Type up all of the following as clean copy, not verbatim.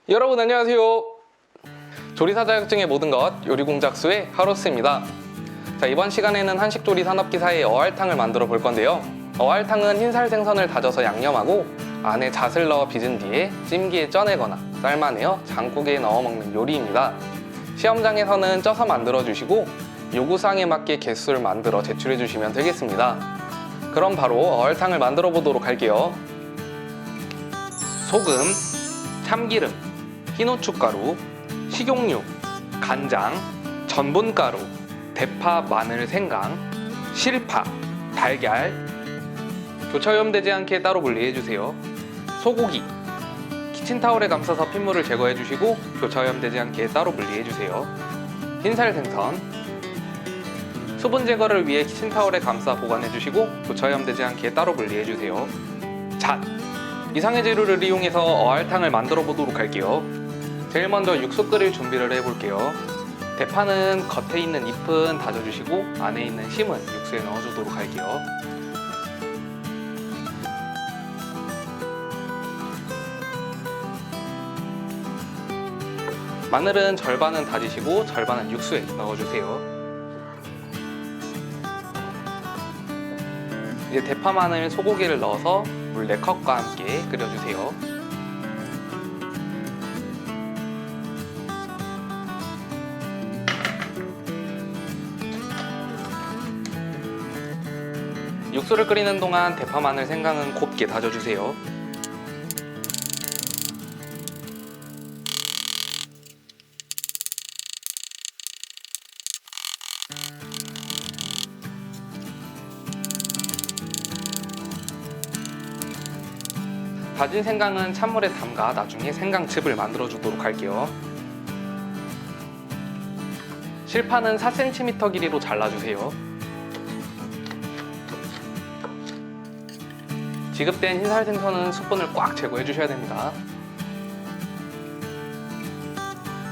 여러분 안녕하세요. 조리사 자격증의 모든 것 요리공작수의 하로스입니다. 자, 이번 시간에는 한식조리 산업기사의 어알탕을 만들어 볼 건데요. 어알탕은 흰살 생선을 다져서 양념하고 안에 잣을 넣어 빚은 뒤에 찜기에 쪄내거나 삶아내어 장국에 넣어 먹는 요리입니다. 시험장에서는 쪄서 만들어 주시고 요구사항에 맞게 개수를 만들어 제출해 주시면 되겠습니다. 그럼 바로 어알탕을 만들어 보도록 할게요. 소금, 참기름, 흰후춧가루, 식용유, 간장, 전분가루, 대파, 마늘, 생강, 실파, 달걀. 교차오염되지 않게 따로 분리해주세요. 소고기, 키친타올에 감싸서 핏물을 제거해주시고 교차오염되지 않게 따로 분리해주세요. 흰살 생선, 수분 제거를 위해 키친타올에 감싸 보관해주시고 교차오염되지 않게 따로 분리해주세요. 잣, 이상의 재료를 이용해서 어알탕을 만들어 보도록 할게요. 제일 먼저 육수 끓일 준비를 해볼게요. 대파는 겉에 있는 잎은 다져주시고 안에 있는 심은 육수에 넣어주도록 할게요. 마늘은 절반은 다지시고 절반은 육수에 넣어주세요. 이제 대파, 마늘, 소고기를 넣어서 물 4컵과 함께 끓여주세요. 육수를 끓이는 동안 대파, 마늘, 생강은 곱게 다져주세요. 다진 생강은 찬물에 담가 나중에 생강즙을 만들어 주도록 할게요. 실파는 4cm 길이로 잘라주세요. 지급된 흰살 생선은 수분을 꽉 제거해 주셔야 됩니다.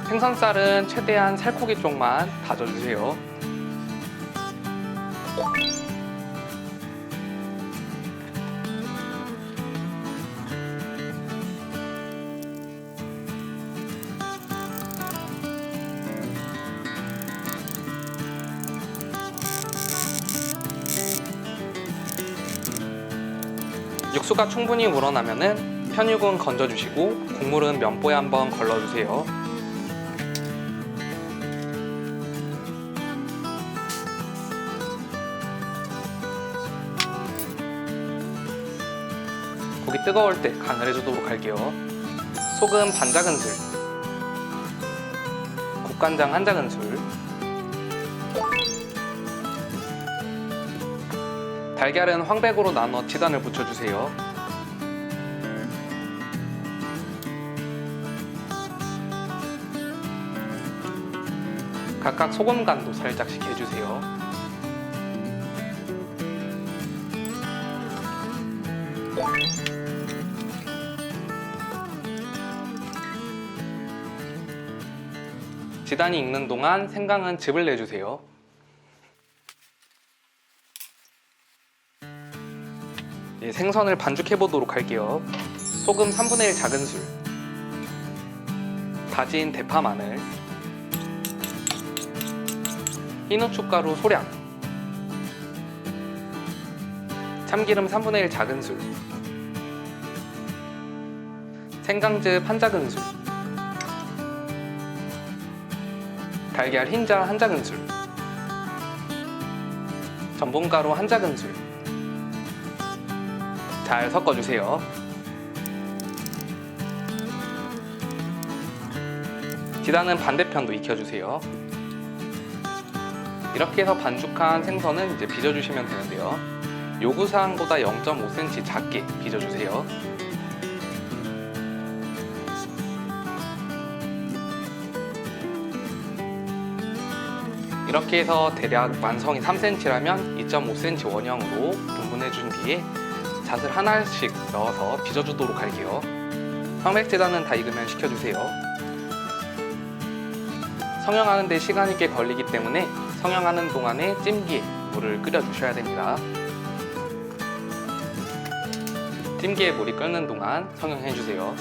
생선살은 최대한 살코기 쪽만 다져주세요. 육수가 충분히 우러나면은 편육은 건져주시고 국물은 면보에 한번 걸러주세요. 고기 뜨거울 때 간을 해주도록 할게요. 소금 반 작은술, 국간장 1작은술, 달걀은 황백으로 나눠 치단을 붙여주세요. 각각 소금 간도 살짝씩 해주세요. 지단이 익는 동안 생강은 즙을 내주세요. 생선을 반죽해 보도록 할게요. 소금 3분의 1 작은술, 다진 대파, 마늘, 흰후춧가루 소량, 참기름 3분의 1 작은술, 생강즙 1작은술, 달걀 흰자 1작은술, 전분가루 1작은술. 잘 섞어주세요. 지단은 반대편도 익혀주세요. 이렇게 해서 반죽한 생선은 이제 빚어주시면 되는데요. 요구사항보다 0.5cm 작게 빚어주세요. 이렇게 해서 대략 완성이 3cm라면 2.5cm 원형으로 분분해준 뒤에 잣을 하나씩 넣어서 빚어주도록 할게요. 황백지단은 다 익으면 식혀주세요. 성형하는 데 시간이 꽤 걸리기 때문에 성형하는 동안에 찜기에 물을 끓여주셔야 됩니다. 찜기에 물이 끓는 동안 성형해주세요.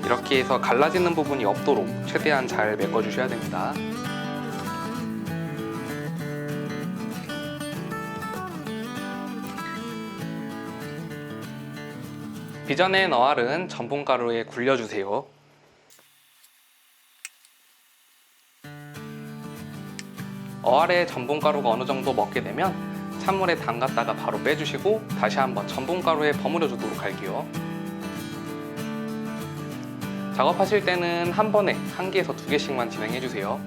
이렇게 해서 갈라지는 부분이 없도록 최대한 잘 메꿔주셔야 됩니다. 빚어낸 어알은 전분가루에 굴려주세요. 어알에 전분가루가 어느 정도 먹게 되면 찬물에 담갔다가 바로 빼주시고 다시 한번 전분가루에 버무려 주도록 할게요. 작업하실 때는 한 번에 1개에서 2개씩만 진행해 주세요.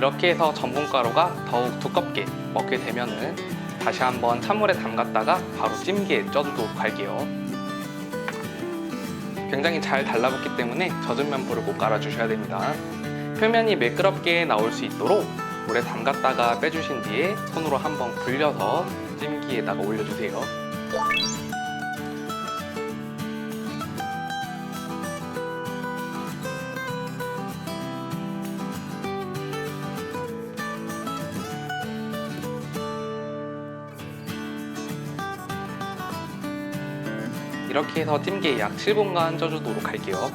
이렇게 해서 전분가루가 더욱 두껍게 먹게 되면은 다시 한번 찬물에 담갔다가 바로 찜기에 쪄주도록 할게요. 굉장히 잘 달라붙기 때문에 젖은 면포를 꼭 깔아주셔야 됩니다. 표면이 매끄럽게 나올 수 있도록 물에 담갔다가 빼주신 뒤에 손으로 한번 굴려서 찜기에다가 올려주세요. 이렇게 해서 찜기에 약 7분간 쪄주도록 할게요.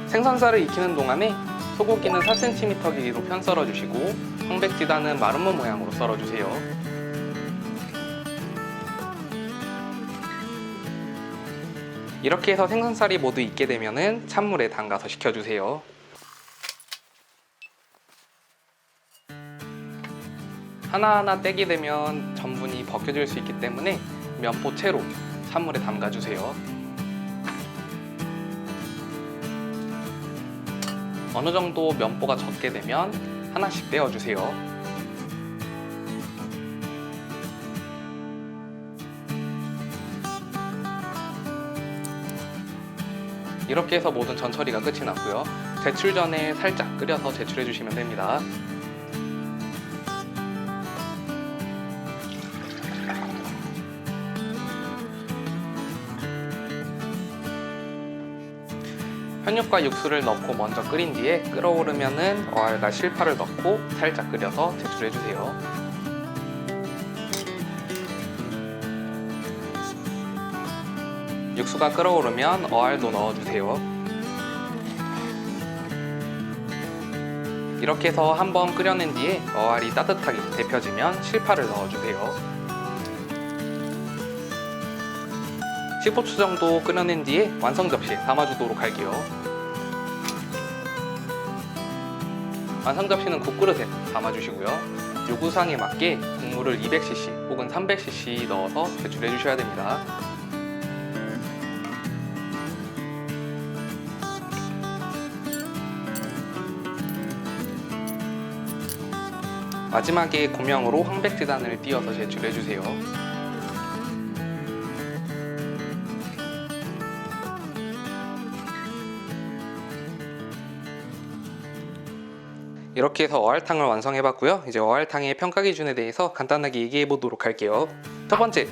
생선살을 익히는 동안에 소고기는 4cm 길이로 편 썰어주시고 황백지단은 마름모 모양으로 썰어주세요. 이렇게 해서 생선살이 모두 익게 되면 찬물에 담가서 식혀주세요. 하나하나 떼게 되면 전분이 벗겨질 수 있기 때문에 면포 채로 찬물에 담가주세요. 어느 정도 면포가 젖게 되면 하나씩 떼어주세요. 이렇게 해서 모든 전 처리가 끝이 났고요. 제출 전에 살짝 끓여서 제출해 주시면 됩니다. 현육과 육수를 넣고 먼저 끓인 뒤에 끓어오르면은 어알과 실파를 넣고 살짝 끓여서 제출해 주세요. 육수가 끓어오르면 어알도 넣어주세요. 이렇게 해서 한번 끓여낸 뒤에 어알이 따뜻하게 데펴지면 실파를 넣어주세요. 15초 정도 끓여낸 뒤에 완성 접시에 담아주도록 할게요. 완성 접시는 국그릇에 담아주시고요. 요구사항에 맞게 국물을 200cc 혹은 300cc 넣어서 제출해 주셔야 됩니다. 마지막에 고명으로 황백지단을 띄워서 제출해 주세요. 이렇게 해서 어알탕을 완성해봤고요. 이제 어알탕의 평가 기준에 대해서 간단하게 얘기해 보도록 할게요. 첫 번째,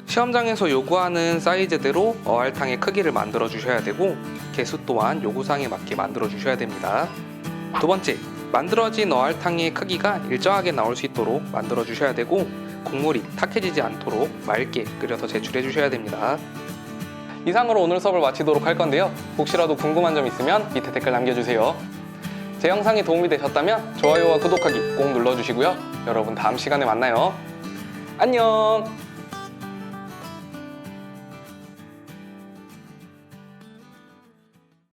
시험장에서 요구하는 사이즈대로 어알탕의 크기를 만들어 주셔야 되고 개수 또한 요구사항에 맞게 만들어 주셔야 됩니다. 두 번째, 만들어진 어알탕의 크기가 일정하게 나올 수 있도록 만들어 주셔야 되고 국물이 탁해지지 않도록 맑게 끓여서 제출해 주셔야 됩니다. 이상으로 오늘 수업을 마치도록 할 건데요. 혹시라도 궁금한 점 있으면 밑에 댓글 남겨주세요. 제 영상이 도움이 되셨다면 좋아요와 구독하기 꼭 눌러주시고요. 여러분 다음 시간에 만나요. 안녕.